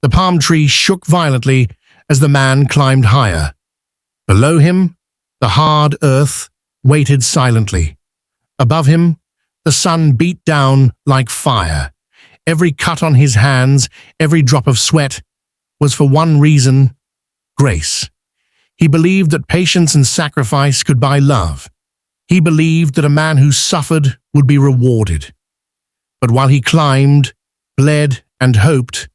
The palm tree shook violently as the man climbed higher. Below him, the hard earth waited silently. Above him, the sun beat down like fire. Every cut on his hands, every drop of sweat, was for one reason: grace. He believed that patience and sacrifice could buy love. He believed that a man who suffered would be rewarded. But while he climbed, bled, and hoped,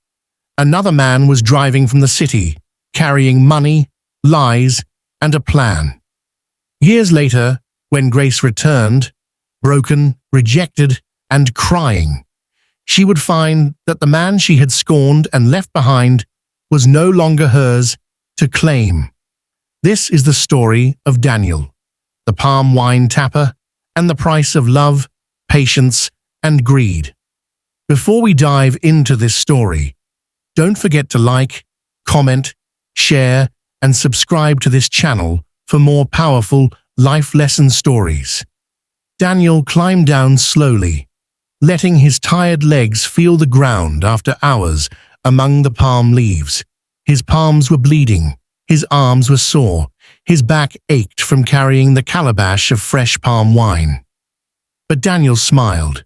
another man was driving from the city, carrying money, lies, and a plan. Years later, when Grace returned, broken, rejected, and crying, she would find that the man she had scorned and left behind was no longer hers to claim. This is the story of Daniel, the palm wine tapper, and the price of love, patience, and greed. Before we dive into this story, don't forget to like, comment, share, and subscribe to this channel for more powerful life lesson stories. Daniel climbed down slowly, letting his tired legs feel the ground after hours among the palm leaves. His palms were bleeding, his arms were sore, his back ached from carrying the calabash of fresh palm wine. But Daniel smiled.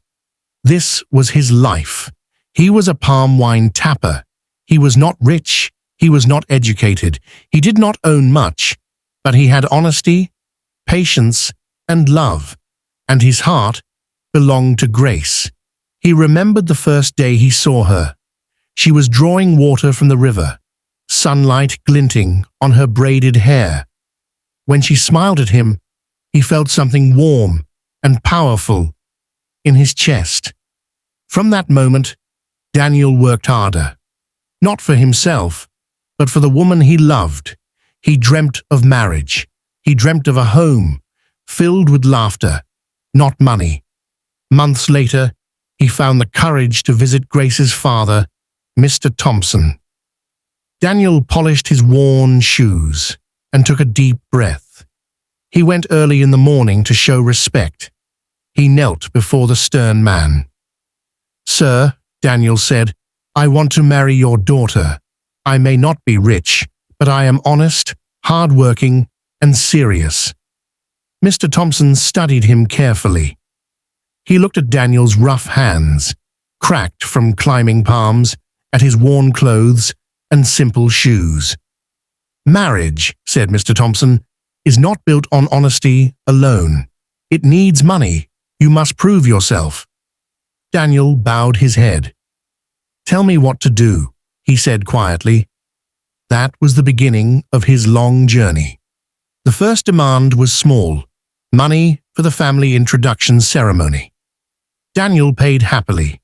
This was his life. He was a palm wine tapper. He was not rich, he was not educated, he did not own much, but he had honesty, patience, and love, and his heart belonged to Grace. He remembered the first day he saw her. She was drawing water from the river, sunlight glinting on her braided hair. When she smiled at him, he felt something warm and powerful in his chest. From that moment, Daniel worked harder. Not for himself, but for the woman he loved. He dreamt of marriage. He dreamt of a home filled with laughter, not money. Months later, he found the courage to visit Grace's father, Mr. Thompson. Daniel polished his worn shoes and took a deep breath. He went early in the morning to show respect. He knelt before the stern man. "Sir," Daniel said, "I want to marry your daughter. I may not be rich, but I am honest, hardworking, and serious." Mr. Thompson studied him carefully. He looked at Daniel's rough hands, cracked from climbing palms, at his worn clothes and simple shoes. "Marriage," said Mr. Thompson, "is not built on honesty alone. It needs money. You must prove yourself." Daniel bowed his head. "Tell me what to do," he said quietly. That was the beginning of his long journey. The first demand was small: money for the family introduction ceremony. Daniel paid happily.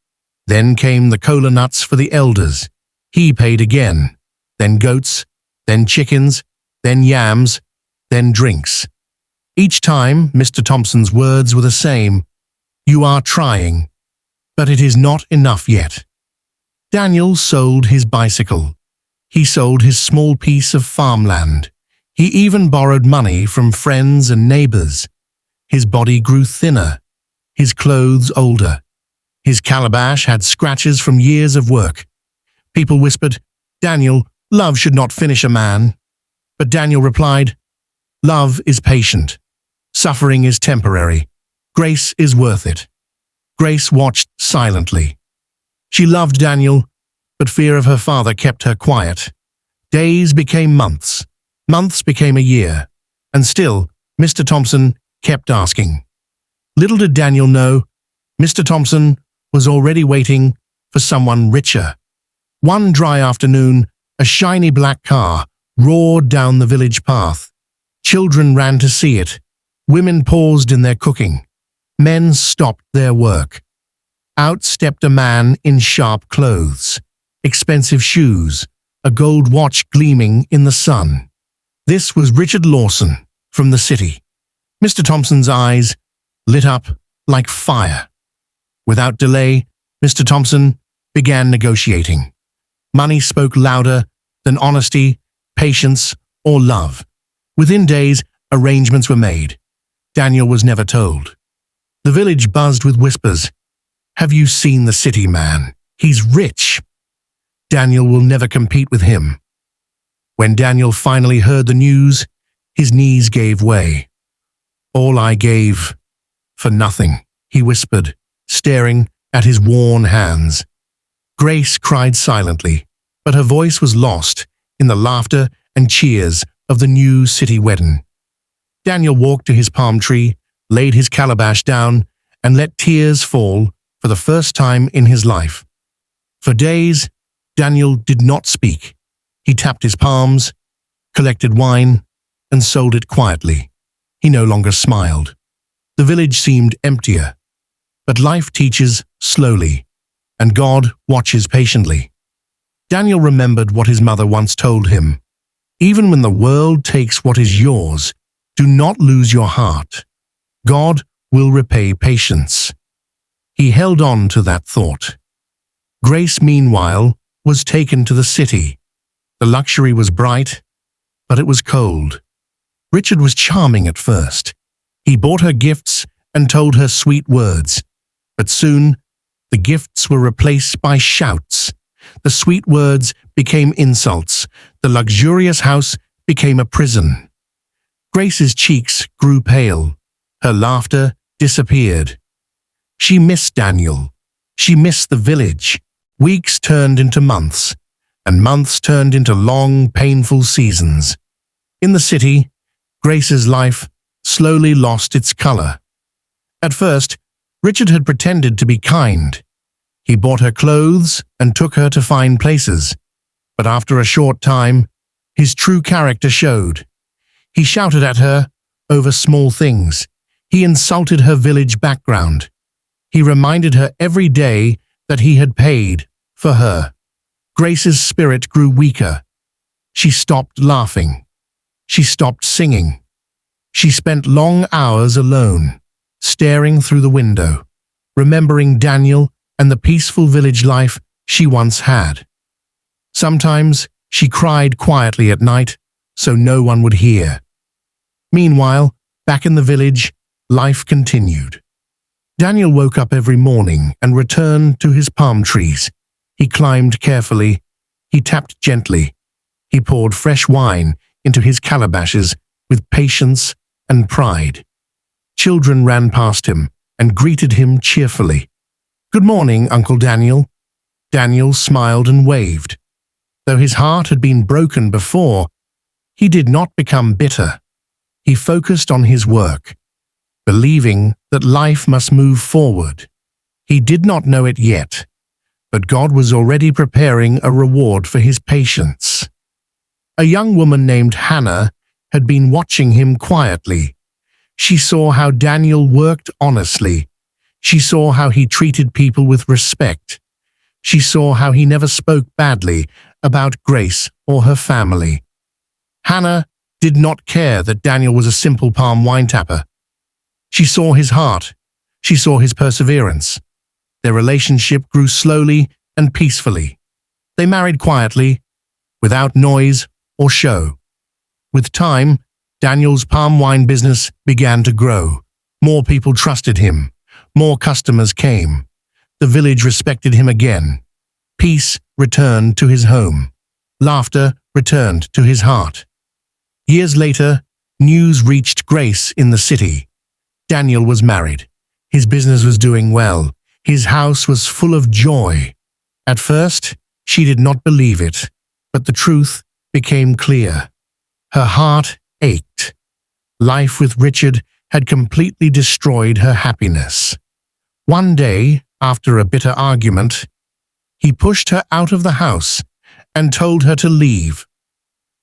Then came the cola nuts for the elders. He paid again. Then goats, then chickens, then yams, then drinks. Each time, Mr. Thompson's words were the same: "You are trying, but it is not enough yet." Daniel sold his bicycle. He sold his small piece of farmland. He even borrowed money from friends and neighbors. His body grew thinner, his clothes older. His calabash had scratches from years of work. People whispered, "Daniel, love should not finish a man." But Daniel replied, "Love is patient. Suffering is temporary. Grace is worth it." Grace watched silently. She loved Daniel, but fear of her father kept her quiet. Days became months. Months became a year. And still, Mr. Thompson kept asking. Little did Daniel know, Mr. Thompson was already waiting for someone richer. One dry afternoon, a shiny black car roared down the village path. Children ran to see it. Women paused in their cooking. Men stopped their work. Out stepped a man in sharp clothes, expensive shoes, a gold watch gleaming in the sun. This was Richard Lawson from the city. Mr. Thompson's eyes lit up like fire. Without delay, Mr. Thompson began negotiating. Money spoke louder than honesty, patience, or love. Within days, arrangements were made. Daniel was never told. The village buzzed with whispers. "Have you seen the city man? He's rich." Daniel will never compete with him. When Daniel finally heard the news, his knees gave way. All I gave for nothing, he whispered, staring at his worn hands. Grace cried silently, but her voice was lost in the laughter and cheers of the new city wedding. Daniel walked to his palm tree, laid his calabash down, and let tears fall for the first time in his life. For days, Daniel did not speak. He tapped his palms, collected wine, and sold it quietly. He no longer smiled. The village seemed emptier. But life teaches slowly, and God watches patiently. Daniel remembered what his mother once told him. Even when the world takes what is yours, do not lose your heart. God will repay patience. He held on to that thought. Grace, meanwhile, was taken to the city. The luxury was bright, but it was cold. Richard was charming at first. He bought her gifts and told her sweet words. But soon, the gifts were replaced by shouts. The sweet words became insults. The luxurious house became a prison. Grace's cheeks grew pale. Her laughter disappeared. She missed Daniel. She missed the village. Weeks turned into months, and months turned into long, painful seasons. In the city, Grace's life slowly lost its color. At first, Richard had pretended to be kind. He bought her clothes and took her to fine places. But after a short time, his true character showed. He shouted at her over small things. He insulted her village background. He reminded her every day that he had paid for her. Grace's spirit grew weaker. She stopped laughing. She stopped singing. She spent long hours alone, staring through the window, remembering Daniel and the peaceful village life she once had. Sometimes she cried quietly at night so no one would hear. Meanwhile, back in the village, life continued. Daniel woke up every morning and returned to his palm trees. He climbed carefully. He tapped gently. He poured fresh wine into his calabashes with patience and pride. Children ran past him and greeted him cheerfully. "Good morning, Uncle Daniel." Daniel smiled and waved. Though his heart had been broken before, he did not become bitter. He focused on his work, believing that life must move forward. He did not know it yet, but God was already preparing a reward for his patience. A young woman named Hannah had been watching him quietly. She saw how Daniel worked honestly. She saw how he treated people with respect. She saw how he never spoke badly about Grace or her family. Hannah did not care that Daniel was a simple palm wine tapper. She saw his heart. She saw his perseverance. Their relationship grew slowly and peacefully. They married quietly, without noise or show. With time, Daniel's palm wine business began to grow. More people trusted him. More customers came. The village respected him again. Peace returned to his home. Laughter returned to his heart. Years later, news reached Grace in the city. Daniel was married. His business was doing well. His house was full of joy. At first, she did not believe it, but the truth became clear. Her heart ached. Life with Richard had completely destroyed her happiness. One day, after a bitter argument, he pushed her out of the house and told her to leave.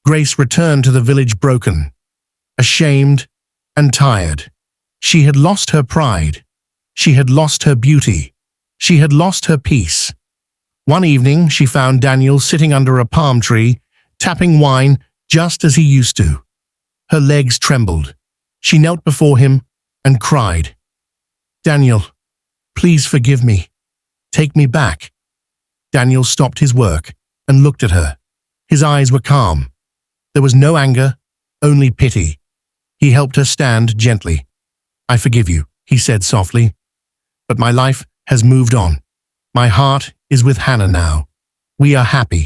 Grace returned to the village broken, ashamed and tired. She had lost her pride. She had lost her beauty. She had lost her peace. One evening, she found Daniel sitting under a palm tree, tapping wine just as he used to. Her legs trembled. She knelt before him and cried, "Daniel, please forgive me. Take me back." Daniel stopped his work and looked at her. His eyes were calm. There was no anger, only pity. He helped her stand gently. "I forgive you," he said softly. "But my life has moved on. My heart is with Hannah now. We are happy."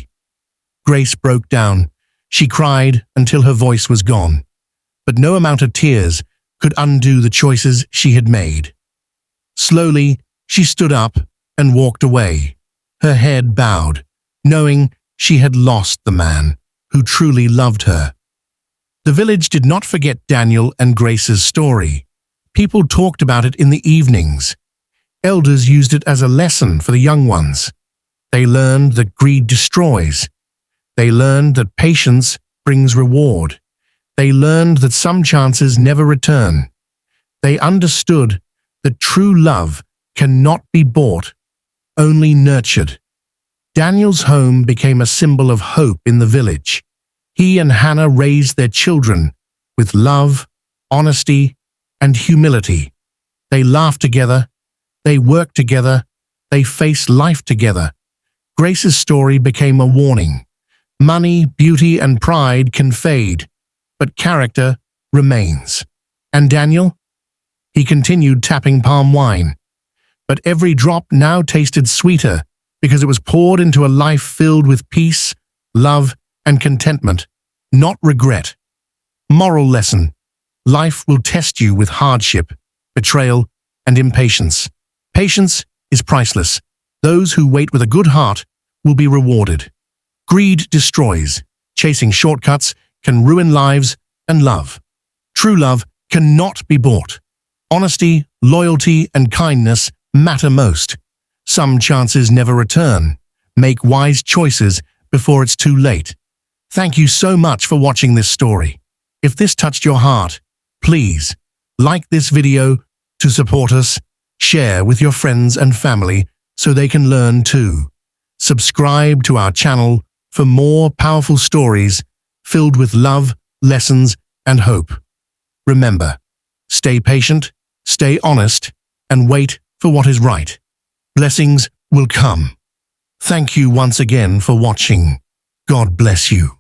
Grace broke down. She cried until her voice was gone. But no amount of tears could undo the choices she had made. Slowly, she stood up and walked away, her head bowed, knowing she had lost the man who truly loved her. The village did not forget Daniel and Grace's story. People talked about it in the evenings. Elders used it as a lesson for the young ones. They learned that greed destroys. They learned that patience brings reward. They learned that some chances never return. They understood that true love cannot be bought, only nurtured. Daniel's home became a symbol of hope in the village. He and Hannah raised their children with love, honesty, and humility. They laughed together. They worked together. They faced life together. Grace's story became a warning. Money, beauty, and pride can fade, but character remains. And Daniel? He continued tapping palm wine. But every drop now tasted sweeter because it was poured into a life filled with peace, love, and contentment, not regret. Moral lesson: life will test you with hardship, betrayal, and impatience. Patience is priceless. Those who wait with a good heart will be rewarded. Greed destroys. Chasing shortcuts can ruin lives and love. True love cannot be bought. Honesty, loyalty, and kindness matter most. Some chances never return. Make wise choices before it's too late. Thank you so much for watching this story. If this touched your heart, please like this video to support us, share with your friends and family so they can learn too. Subscribe to our channel for more powerful stories filled with love, lessons, and hope. Remember, stay patient, stay honest, and wait for what is right. Blessings will come. Thank you once again for watching. God bless you.